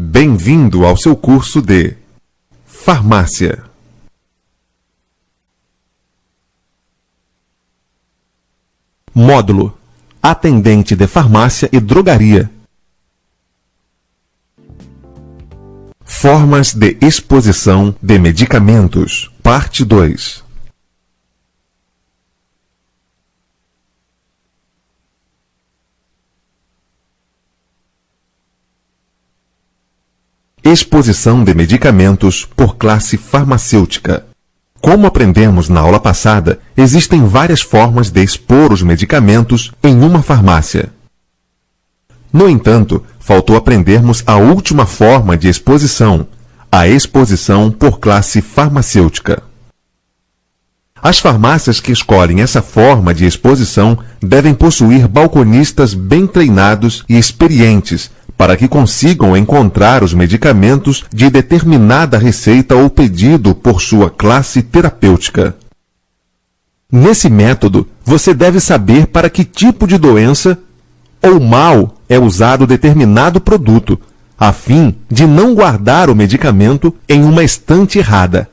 Bem-vindo ao seu curso de Farmácia. Módulo: Atendente de Farmácia e Drogaria. Formas de exposição de medicamentos. Parte 2. Exposição de medicamentos por classe farmacêutica. Como aprendemos na aula passada, existem várias formas de expor os medicamentos em uma farmácia. No entanto, faltou aprendermos a última forma de exposição, a exposição por classe farmacêutica. As farmácias que escolhem essa forma de exposição devem possuir balconistas bem treinados e experientes, para que consigam encontrar os medicamentos de determinada receita ou pedido por sua classe terapêutica. Nesse método, você deve saber para que tipo de doença ou mal é usado determinado produto, a fim de não guardar o medicamento em uma estante errada.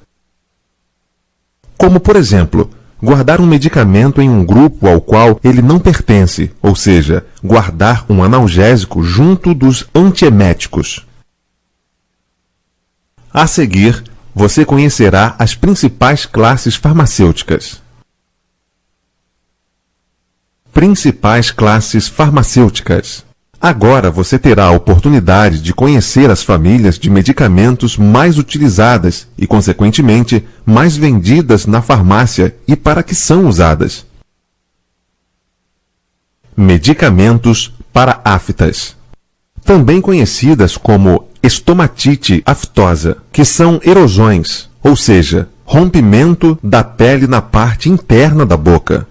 Como, por exemplo, guardar um medicamento em um grupo ao qual ele não pertence, ou seja, guardar um analgésico junto dos antieméticos. A seguir, você conhecerá as principais classes farmacêuticas. Principais classes farmacêuticas. Agora você terá a oportunidade de conhecer as famílias de medicamentos mais utilizadas e, consequentemente, mais vendidas na farmácia e para que são usadas. Medicamentos para aftas. Também conhecidas como estomatite aftosa, que são erosões, ou seja, rompimento da pele na parte interna da boca.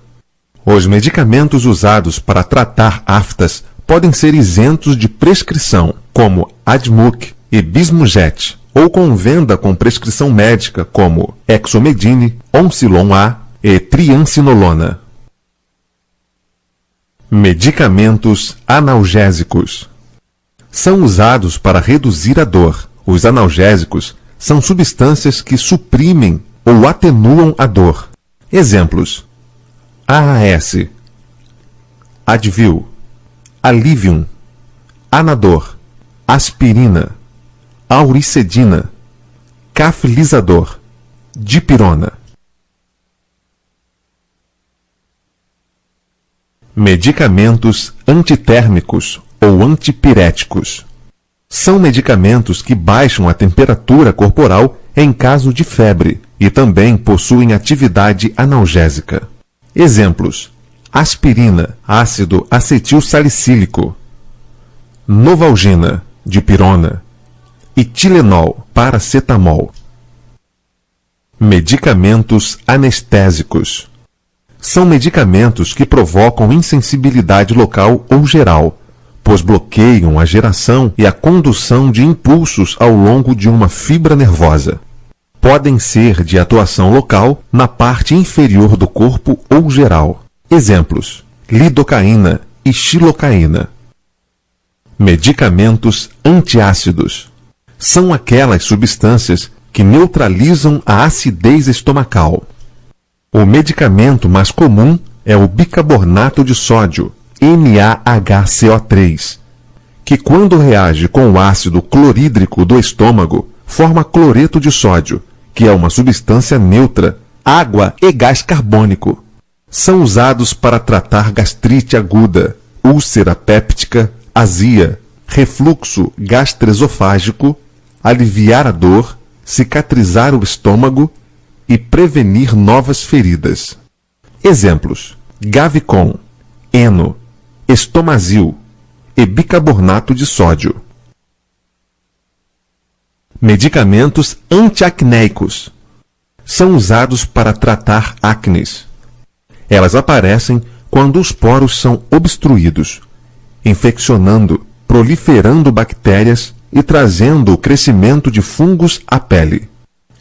Os medicamentos usados para tratar aftas podem ser isentos de prescrição, como Admuc e Bismujet, ou com venda com prescrição médica, como Exomedine, Oncilon A e Triancinolona. Medicamentos analgésicos. São usados para reduzir a dor. Os analgésicos são substâncias que suprimem ou atenuam a dor. Exemplos: AAS, Advil, Alivium, Anador, Aspirina, Auricedina, Caflizador, Dipirona. Medicamentos antitérmicos ou antipiréticos. São medicamentos que baixam a temperatura corporal em caso de febre e também possuem atividade analgésica. Exemplos: aspirina, ácido acetilsalicílico, novalgina, dipirona, e Tilenol, paracetamol. Medicamentos anestésicos. São medicamentos que provocam insensibilidade local ou geral, pois bloqueiam a geração e a condução de impulsos ao longo de uma fibra nervosa. Podem ser de atuação local na parte inferior do corpo ou geral. Exemplos: lidocaína e xilocaína. Medicamentos antiácidos. São aquelas substâncias que neutralizam a acidez estomacal. O medicamento mais comum é o bicarbonato de sódio, NaHCO3, que quando reage com o ácido clorídrico do estômago, forma cloreto de sódio, que é uma substância neutra, água e gás carbônico. São usados para tratar gastrite aguda, úlcera péptica, azia, refluxo gastroesofágico, aliviar a dor, cicatrizar o estômago e prevenir novas feridas. Exemplos: Gavicon, Eno, Estomazil e bicarbonato de sódio. Medicamentos antiacnéicos. São usados para tratar acnes. Elas aparecem quando os poros são obstruídos, infeccionando, proliferando bactérias e trazendo o crescimento de fungos à pele.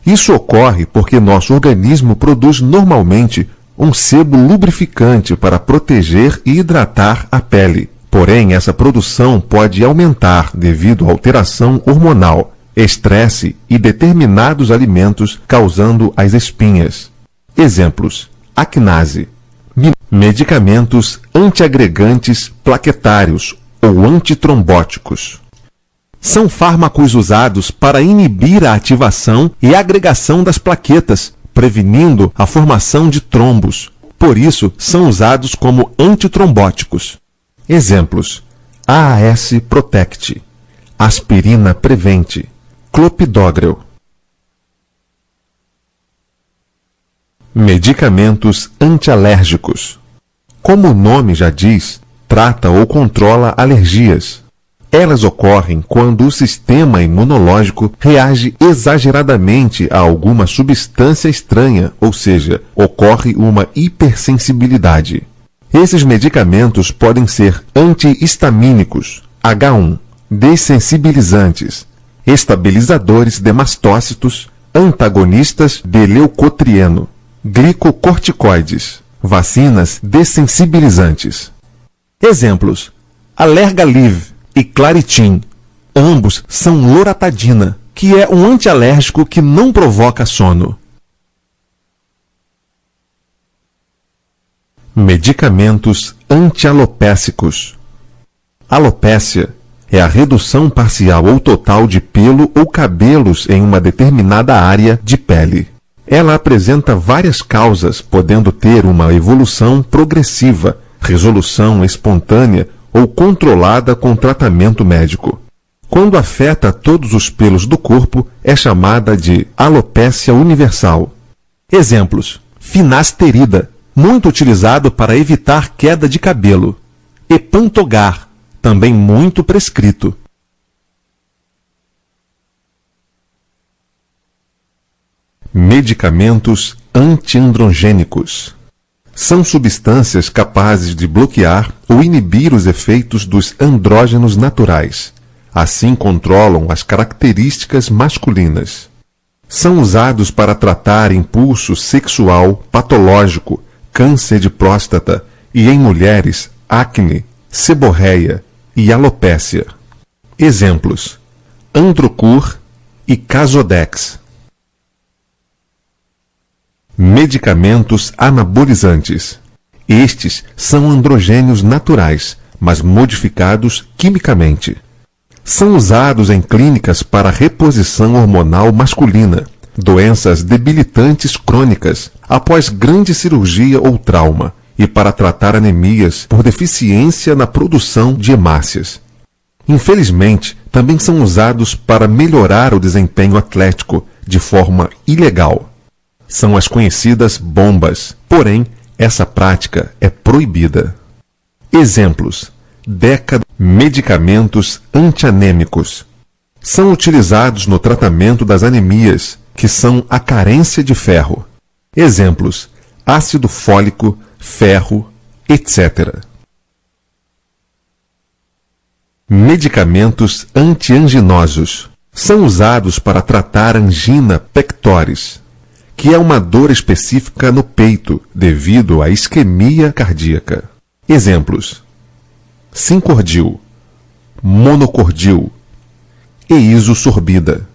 Isso ocorre porque nosso organismo produz normalmente um sebo lubrificante para proteger e hidratar a pele, Porém, essa produção pode aumentar devido à alteração hormonal, estresse e determinados alimentos causando as espinhas. Exemplos: acnase, medicamentos antiagregantes plaquetários ou antitrombóticos. São fármacos usados para inibir a ativação e agregação das plaquetas, prevenindo a formação de trombos. Por isso, são usados como antitrombóticos. Exemplos: AAS Protect, aspirina Prevent, clopidogrel. Medicamentos antialérgicos. Como o nome já diz, trata ou controla alergias. Elas ocorrem quando o sistema imunológico reage exageradamente a alguma substância estranha, ou seja, ocorre uma hipersensibilidade. Esses medicamentos podem ser antihistamínicos, H1, dessensibilizantes, estabilizadores de mastócitos, antagonistas de leucotrieno, glicocorticoides, vacinas dessensibilizantes. Exemplos: Allerganiv e Claritin. Ambos são loratadina, que é um antialérgico que não provoca sono. Medicamentos antialopécicos. Alopécia é a redução parcial ou total de pelo ou cabelos em uma determinada área de pele. Ela apresenta várias causas, podendo ter uma evolução progressiva, resolução espontânea ou controlada com tratamento médico. Quando afeta todos os pelos do corpo, é chamada de alopécia universal. Exemplos: finasterida, muito utilizado para evitar queda de cabelo. Epantogar, também muito prescrito. Medicamentos antiandrogênicos. São substâncias capazes de bloquear ou inibir os efeitos dos andrógenos naturais. Assim controlam as características masculinas. São usados para tratar impulso sexual patológico, câncer de próstata e, em mulheres, acne, seborreia e alopécia. Exemplos: Androcur e Casodex. Medicamentos anabolizantes. Estes são androgênios naturais, mas modificados quimicamente. São usados em clínicas para reposição hormonal masculina, doenças debilitantes crônicas, após grande cirurgia ou trauma, e para tratar anemias por deficiência na produção de hemácias. Infelizmente, também são usados para melhorar o desempenho atlético de forma ilegal. São as conhecidas bombas, porém, essa prática é proibida. Exemplos: medicamentos antianêmicos. São utilizados no tratamento das anemias, que são a carência de ferro. Exemplos: ácido fólico, ferro, etc. Medicamentos antianginosos. São usados para tratar angina pectoris, que é uma dor específica no peito devido à isquemia cardíaca. Exemplos: Sincordil, Monocordil e isosorbida.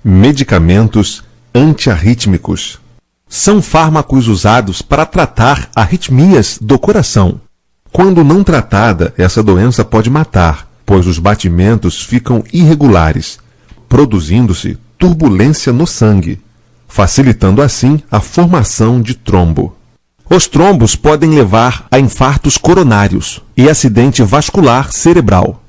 Medicamentos antiarrítmicos. São fármacos usados para tratar arritmias do coração. Quando não tratada, essa doença pode matar, pois os batimentos ficam irregulares, produzindo-se turbulência no sangue, facilitando assim a formação de trombo. Os trombos podem levar a infartos coronários e acidente vascular cerebral.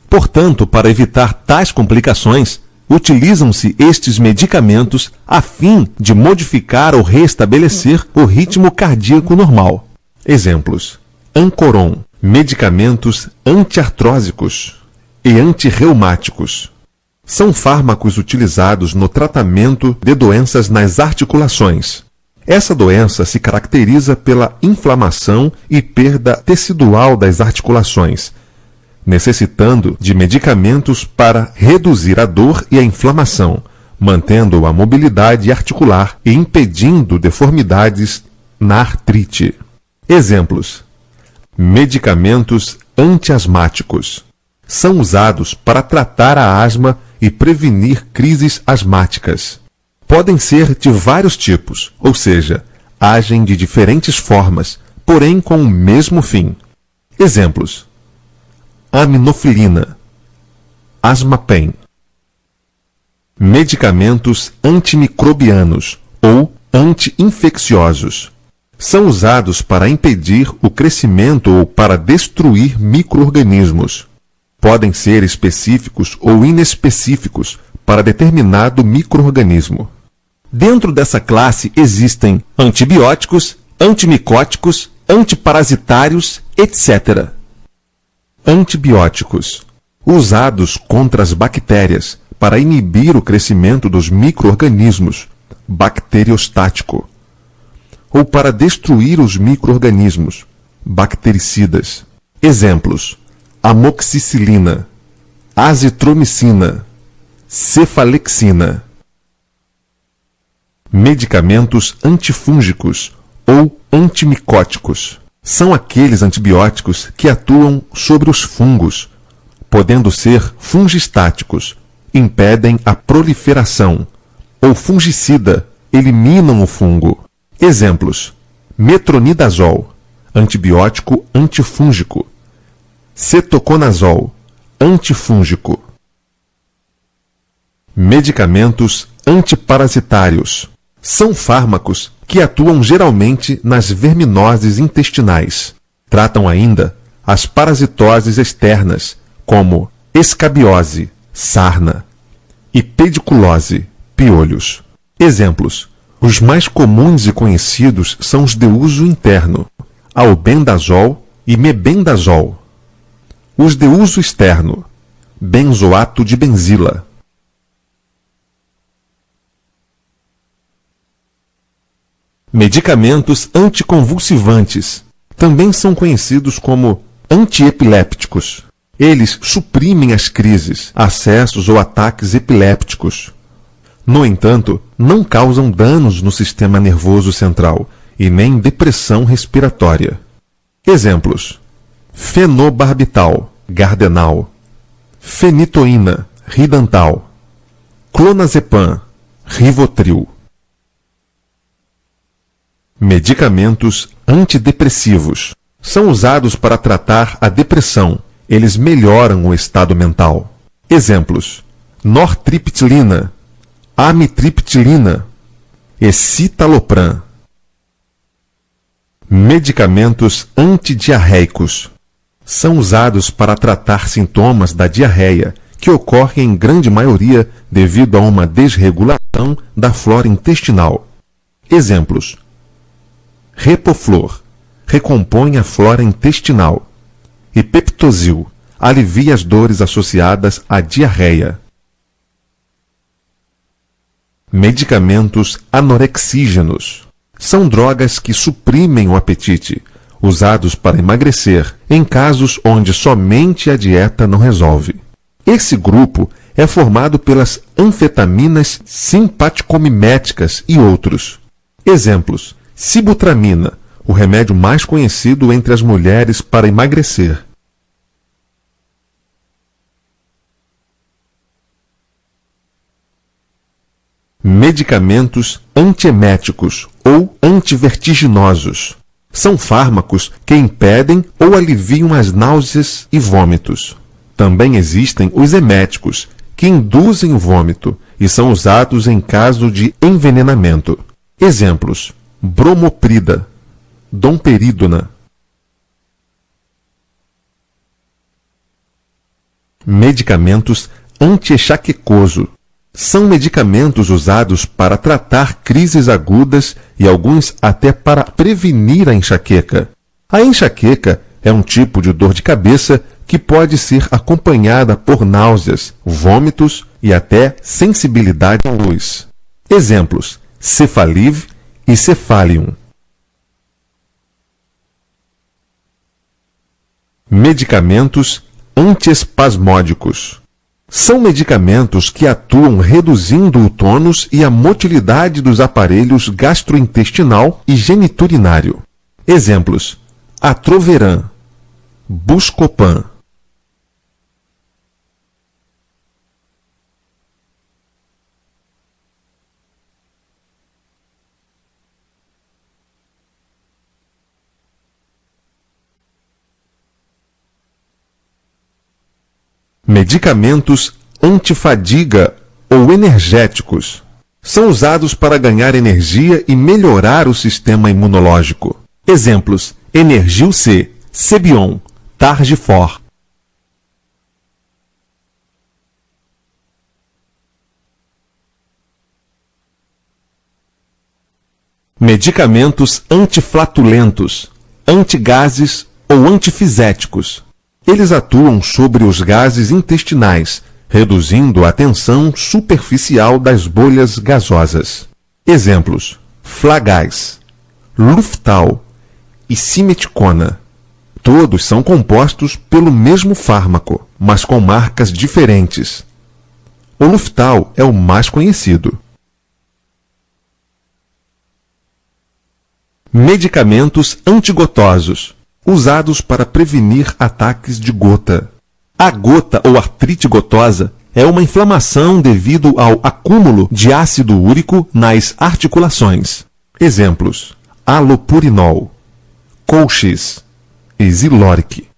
Portanto, para evitar tais complicações, utilizam-se estes medicamentos a fim de modificar ou restabelecer o ritmo cardíaco normal. Exemplos: Ancoron, medicamentos antiartrósicos e antirreumáticos. São fármacos utilizados no tratamento de doenças nas articulações. Essa doença se caracteriza pela inflamação e perda tecidual das articulações, necessitando de medicamentos para reduzir a dor e a inflamação, mantendo a mobilidade articular e impedindo deformidades na artrite. Exemplos: Medicamentos antiasmáticos. São usados para tratar a asma e prevenir crises asmáticas. Podem ser de vários tipos, ou seja, agem de diferentes formas, porém com o mesmo fim. Exemplos: aminofilina, Asmapen. Medicamentos antimicrobianos ou anti-infecciosos. São usados para impedir o crescimento ou para destruir micro-organismos. Podem ser específicos ou inespecíficos para determinado micro-organismo. Dentro dessa classe existem antibióticos, antimicóticos, antiparasitários, etc. Antibióticos. Usados contra as bactérias para inibir o crescimento dos micro-organismos, bacteriostático. Ou para destruir os micro-organismos, bactericidas. Exemplos: amoxicilina, azitromicina, cefalexina. Medicamentos antifúngicos ou antimicóticos. São aqueles antibióticos que atuam sobre os fungos, podendo ser fungistáticos, impedem a proliferação, ou fungicida, eliminam o fungo. Exemplos: metronidazol, antibiótico antifúngico. Cetoconazol, antifúngico. Medicamentos antiparasitários. São fármacos que atuam geralmente nas verminoses intestinais. Tratam ainda as parasitoses externas, como escabiose, sarna, e pediculose, piolhos. Exemplos: os mais comuns e conhecidos são os de uso interno, albendazol e mebendazol. Os de uso externo, benzoato de benzila. Medicamentos anticonvulsivantes. Também são conhecidos como antiepilépticos. Eles suprimem as crises, acessos ou ataques epilépticos. No entanto, não causam danos no sistema nervoso central e nem depressão respiratória. Exemplos: fenobarbital, Gardenal, fenitoína, Ridantal, clonazepam, Rivotril. Medicamentos antidepressivos. São usados para tratar a depressão. Eles melhoram o estado mental. Exemplos: nortriptilina, amitriptilina, escitalopram. Medicamentos antidiarreicos. São usados para tratar sintomas da diarreia, que ocorrem em grande maioria devido a uma desregulação da flora intestinal. Exemplos: Repoflor, recompõe a flora intestinal. E Peptozil, alivia as dores associadas à diarreia. Medicamentos anorexígenos. São drogas que suprimem o apetite, usados para emagrecer, em casos onde somente a dieta não resolve. Esse grupo é formado pelas anfetaminas simpaticomiméticas e outros. Exemplos: sibutramina, o remédio mais conhecido entre as mulheres para emagrecer. Medicamentos antieméticos ou antivertiginosos. São fármacos que impedem ou aliviam as náuseas e vômitos. Também existem os eméticos, que induzem o vômito e são usados em caso de envenenamento. Exemplos: bromoprida, domperidona. Medicamentos anti-enxaquecoso. São medicamentos usados para tratar crises agudas e alguns até para prevenir a enxaqueca. A enxaqueca é um tipo de dor de cabeça que pode ser acompanhada por náuseas, vômitos e até sensibilidade à luz. Exemplos: Cefaliv e Cefalium. Medicamentos antiespasmódicos. São medicamentos que atuam reduzindo o tônus e a motilidade dos aparelhos gastrointestinal e geniturinário. Exemplos: Atroveran, Buscopan. Medicamentos antifadiga ou energéticos são usados para ganhar energia e melhorar o sistema imunológico. Exemplos: Energil C, Cebion, Targifor. Medicamentos antiflatulentos, antigases ou antifiséticos. Eles atuam sobre os gases intestinais, reduzindo a tensão superficial das bolhas gasosas. Exemplos: Flagás, Luftal e Simeticona. Todos são compostos pelo mesmo fármaco, mas com marcas diferentes. O Luftal é o mais conhecido. Medicamentos antigotosos, usados para prevenir ataques de gota. A gota ou artrite gotosa é uma inflamação devido ao acúmulo de ácido úrico nas articulações. Exemplos: Alopurinol, Colchis e Ziloric.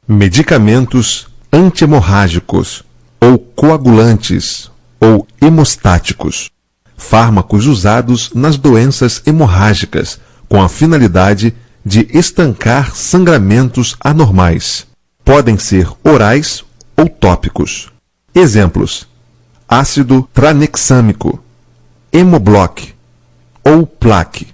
Medicamentos antihemorrágicos ou coagulantes ou hemostáticos. Fármacos usados nas doenças hemorrágicas com a finalidade de estancar sangramentos anormais. Podem ser orais ou tópicos. Exemplos: ácido tranexâmico, Hemoblock ou Plaque.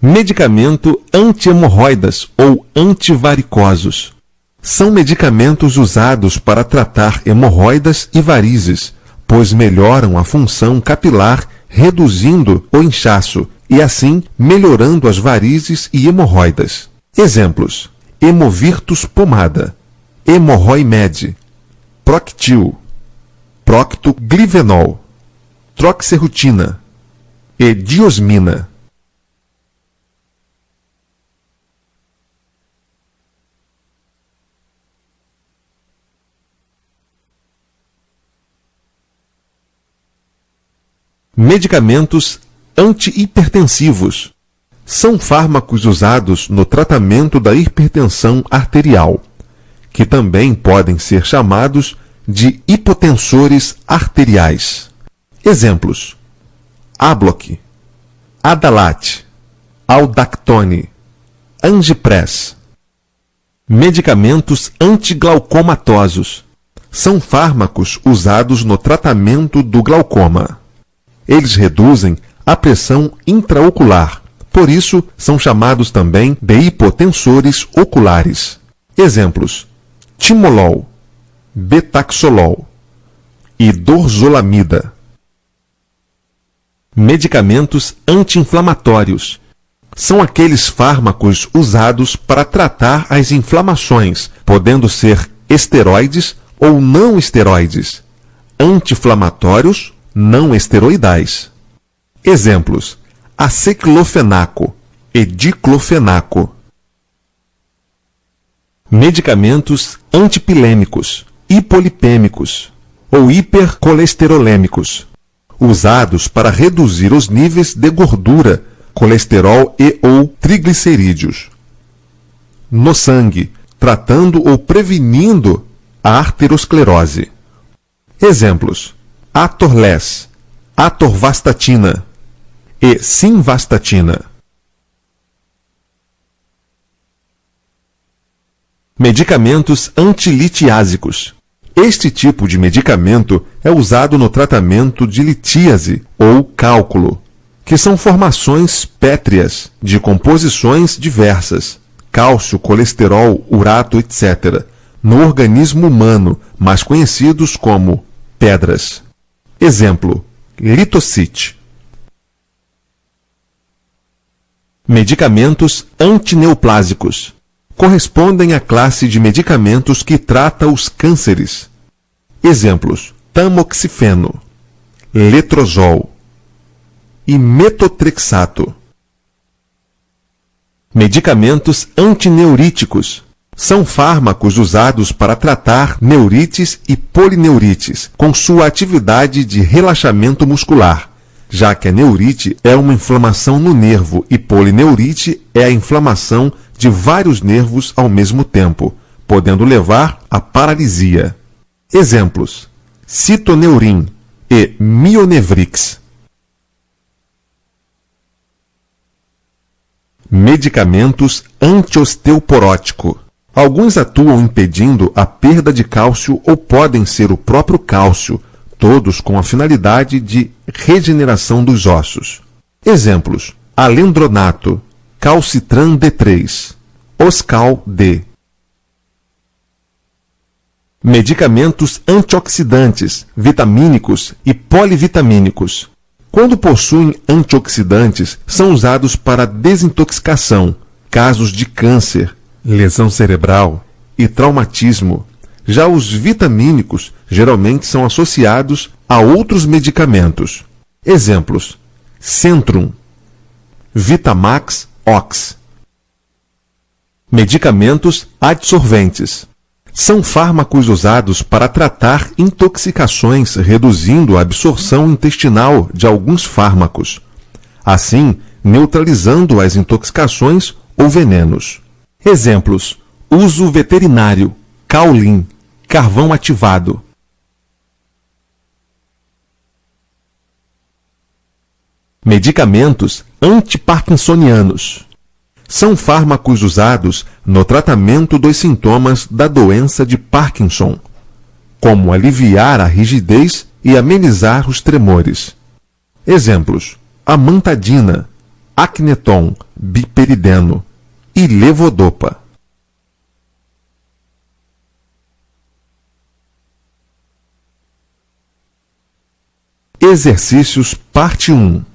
Medicamento anti-hemorroidas ou antivaricosos. São medicamentos usados para tratar hemorroidas e varizes, pois melhoram a função capilar, reduzindo o inchaço e, assim, melhorando as varizes e hemorroidas. Exemplos: Hemovirtus pomada, Hemorroimed, Proctil, Proctoglivenol, Troxerrutina e Diosmina. Medicamentos antihipertensivos. São fármacos usados no tratamento da hipertensão arterial, que também podem ser chamados de hipotensores arteriais. Exemplos: Abloc, Adalat, Aldactone, Angipress. Medicamentos antiglaucomatosos. São fármacos usados no tratamento do glaucoma. Eles reduzem a pressão intraocular, por isso são chamados também de hipotensores oculares. Exemplos: Timolol, Betaxolol e Dorzolamida. Medicamentos anti-inflamatórios. São aqueles fármacos usados para tratar as inflamações, podendo ser esteroides ou não esteroides, anti-inflamatórios não esteroidais. Exemplos: aciclofenaco e diclofenaco. Medicamentos antipilêmicos, hipolipêmicos ou hipercolesterolêmicos, usados para reduzir os níveis de gordura, colesterol e ou triglicerídeos no sangue, tratando ou prevenindo a arteriosclerose. Exemplos: Atorlés, atorvastatina e simvastatina. Medicamentos antilitiásicos. Este tipo de medicamento é usado no tratamento de litíase ou cálculo, que são formações pétreas de composições diversas, cálcio, colesterol, urato, etc., no organismo humano, mais conhecidos como pedras. Exemplo: Litocite. Medicamentos antineoplásicos. Correspondem à classe de medicamentos que trata os cânceres. Exemplos: tamoxifeno, letrozol, e metotrexato. Medicamentos antineuríticos. São fármacos usados para tratar neurites e polineurites, com sua atividade de relaxamento muscular, já que a neurite é uma inflamação no nervo e polineurite é a inflamação de vários nervos ao mesmo tempo, podendo levar à paralisia. Exemplos: Citoneurin e Mionevrix. Medicamentos antiosteoporóticos. Alguns atuam impedindo a perda de cálcio ou podem ser o próprio cálcio, todos com a finalidade de regeneração dos ossos. Exemplos: alendronato, calcitran D3, Oscal-D. Medicamentos antioxidantes, vitamínicos e polivitamínicos. Quando possuem antioxidantes, são usados para desintoxicação, casos de câncer, lesão cerebral e traumatismo. Já os vitamínicos geralmente são associados a outros medicamentos. Exemplos: Centrum, Vitamax Ox. Medicamentos adsorventes. São fármacos usados para tratar intoxicações, reduzindo a absorção intestinal de alguns fármacos, assim neutralizando as intoxicações ou venenos. Exemplos: uso veterinário, caulin, carvão ativado. Medicamentos antiparkinsonianos. São fármacos usados no tratamento dos sintomas da doença de Parkinson, como aliviar a rigidez e amenizar os tremores. Exemplos: amantadina, acneton, biperideno e levodopa. Exercícios parte 1.